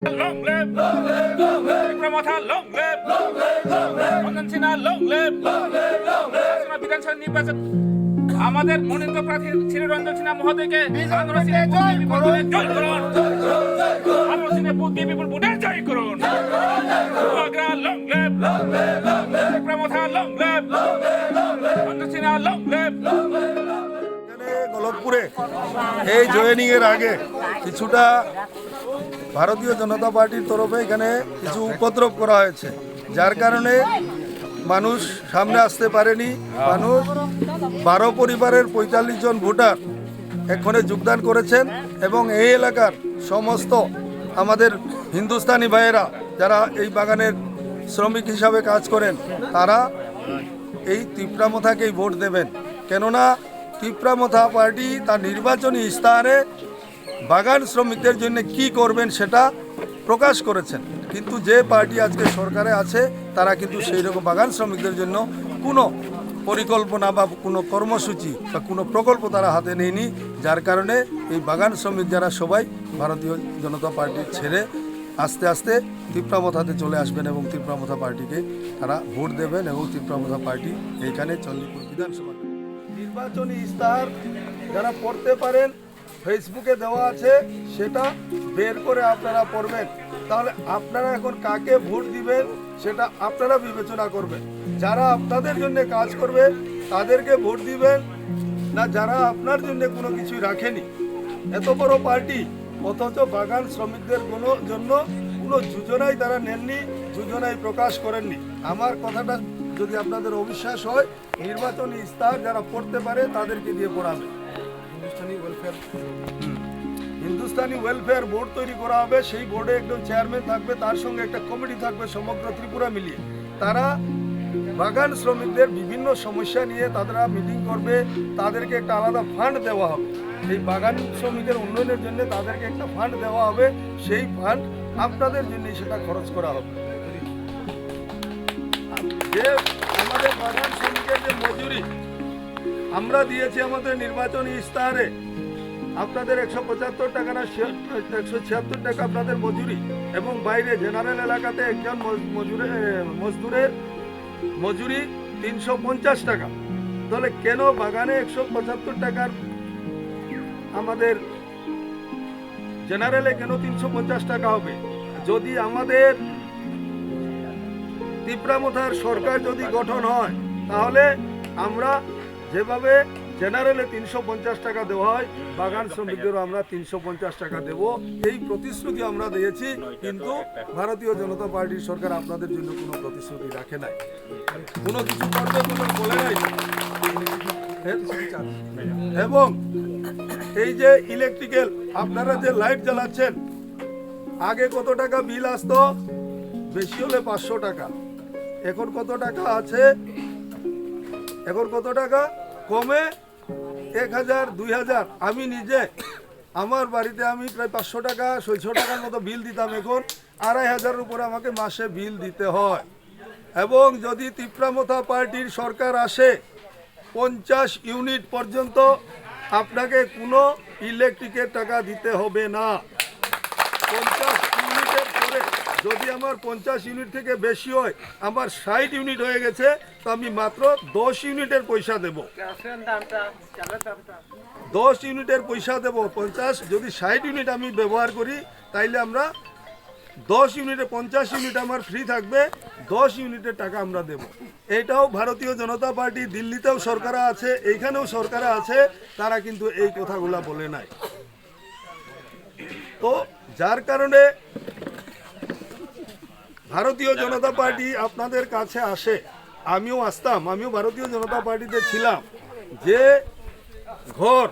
Long live, long live, long live. Tikramotha, long live, long live, long live. Anand Sinha, long live, long live, long live. বিধানসভা নির্বাচন আমাদের মনোনীত প্রার্থী চিররঞ্জন সিনহা মহোদয়কে আন্দোলন সিনে জয় করুন, জয় করুন, আন্দোলন সিনে বুদ্ধি বিপুল ভোটে জয় করুন। Agra long live, long live, long live. tikramotha, long live, long live, long live. Anand Sinha, long live, long live, long live. গলতপুরে এই জয়েনিং এর আগে কিছুটা ভারতীয় জনতা পার্টির তরফে এখানে কিছু উপদ্রব করা হয়েছে, যার কারণে মানুষ সামনে আসতে পারেনি। মানুষ 12 পরিবারের 45 জন ভোটার এখানে যোগদান করেছেন এবং এই এলাকার সমস্ত আমাদের হিন্দুস্তানি ভাইয়েরা যারা এই বাগানের শ্রমিক হিসাবে কাজ করেন তারা এই তিপ্রামথাকেই ভোট দেবেন। কেননা তিপ্রামথা পার্টি তার নির্বাচনী ইস্তাহারে বাগান শ্রমিকদের জন্য কি করবেন সেটা প্রকাশ করেছেন, কিন্তু যে পার্টি আজকে সরকারে আছে তারা কিন্তু সেই রকম বাগান শ্রমিকদের জন্য কোনো পরিকল্পনা বা কোনো কর্মসূচি বা কোনো প্রকল্প তারা হাতে নেয়নি, যার কারণে এই বাগান শ্রমিক যারা সবাই ভারতীয় জনতা পার্টি ছেড়ে আস্তে আস্তে তিপ্রামথাতে চলে আসবেন এবং তিপ্রামথা পার্টিকে তারা ভোট দেবেন এবং তিপ্রামথা পার্টি এইখানে চণ্ডীপুর বিধানসভা নির্বাচনী ইস্তাহার যারা পড়তে পারেন ফেসবুকে দেওয়া আছে, সেটা বের করে আপনারা পড়বেন। তাহলে আপনারা এখন কাকে ভোট দিবেন সেটা আপনারা বিবেচনা করবেন। যারা আপনাদের জন্য কাজ করবে তাদেরকে ভোট দিবেন, না যারা আপনার জন্য কোনো কিছুই রাখেনি। এত বড় পার্টি অথচ বাগান শ্রমিকদের জন্য কোনো যোজনাই তারা নেননি, যোজনাই প্রকাশ করেননি। আমার কথাটা যদি আপনাদের অবিশ্বাস হয়, নির্বাচনী ইস্তাহার যারা পড়তে পারে তাদেরকে দিয়ে পড়াবে। হিন্দুস্তানি ওয়েলফেয়ার বোর্ড তৈরি করা হবে, সেই বোর্ডে একজন চেয়ারম্যান থাকবে, তার সঙ্গে একটা কমিটি থাকবে সমগ্র ত্রিপুরা মিলিয়ে। তারা বাগান শ্রমিকদের বিভিন্ন সমস্যা নিয়ে তারা মিটিং করবে, তাদেরকে একটা আলাদা ফান্ড দেওয়া হবে। সেই বাগান শ্রমিকের উন্নয়নের জন্য তাদেরকে একটা ফান্ড দেওয়া হবে, সেই ফান্ড আপনাদের জন্যই সেটা খরচ করা হবে। যে আমাদের বাগান শ্রমিকের যে মজুরি আমরা দিয়েছি আমাদের নির্বাচনী ইস্তাহারে, আপনাদের 175 টাকা না 176 টাকা আপনাদের মজুরি, এবং বাইরে জেনারেল এলাকাতে একজন মজদুরের মজুরি 350 টাকা। তাহলে কেন বাগানে 175 টাকার আমাদের জেনারেলে কেন 350 টাকা হবে? যদি আমাদের তিপ্রামথার সরকার যদি গঠন হয় তাহলে আমরা যেভাবে জেনারেলে 350 টাকা দেওয়া হয় বাগান শ্রমিকদেরও আমরা 350 টাকা দেব, এই প্রতিশ্রুতি আমরা দিয়েছি। কিন্তু ভারতীয় জনতা পার্টির সরকার আপনাদের জন্য কোনো প্রতিশ্রুতি রাখে নাই, কোনো কিছু করবে কোনো বলে নাই। এবং এই যে ইলেকট্রিক্যাল আপনারা যে লাইট জ্বালাচ্ছেন, আগে কত টাকা বিল আসতো? বেশি হলে 500 টাকা। এখন কত টাকা আছে? এখন কত টাকা কমে 1000 2000। আমি নিজে আমার বাড়িতে আমি প্রায় 500 টাকা 600 টাকার মতো বিল দিতাম, এখন 2500-এর উপরে আমাকে মাসে বিল দিতে হয়। এবং যদি তিপ্রামথা পার্টির সরকার আসে 50 ইউনিট পর্যন্ত আপনাকে কোনো ইলেকট্রিকের টাকা দিতে হবে না। 50 ইউনিটের পরে যদি আমার 50 ইউনিট থেকে বেশি হয়, আমার 60 ইউনিট হয়ে গেছে, তো আমি মাত্র 10 ইউনিটের পয়সা দেব। 10 ইউনিটের পয়সা দেব। 50 যদি 60 ইউনিট আমি ব্যবহার করি তাইলে আমরা 10 ইউনিটে 50 ইউনিট আমার ফ্রি থাকবে, 10 ইউনিটের টাকা আমরা দেব। এটাও ভারতীয় জনতা পার্টি দিল্লিতেও সরকার আছে, এইখানেও সরকার আছে, তারা কিন্তু এই কথাগুলা বলে নাই। তো যার কারণে ভারতীয় জনতা পার্টি আপনাদের কাছে আসে, আমিও আসতাম, আমিও ভারতীয় জনতা পার্টিতে ছিলাম, যে ঘর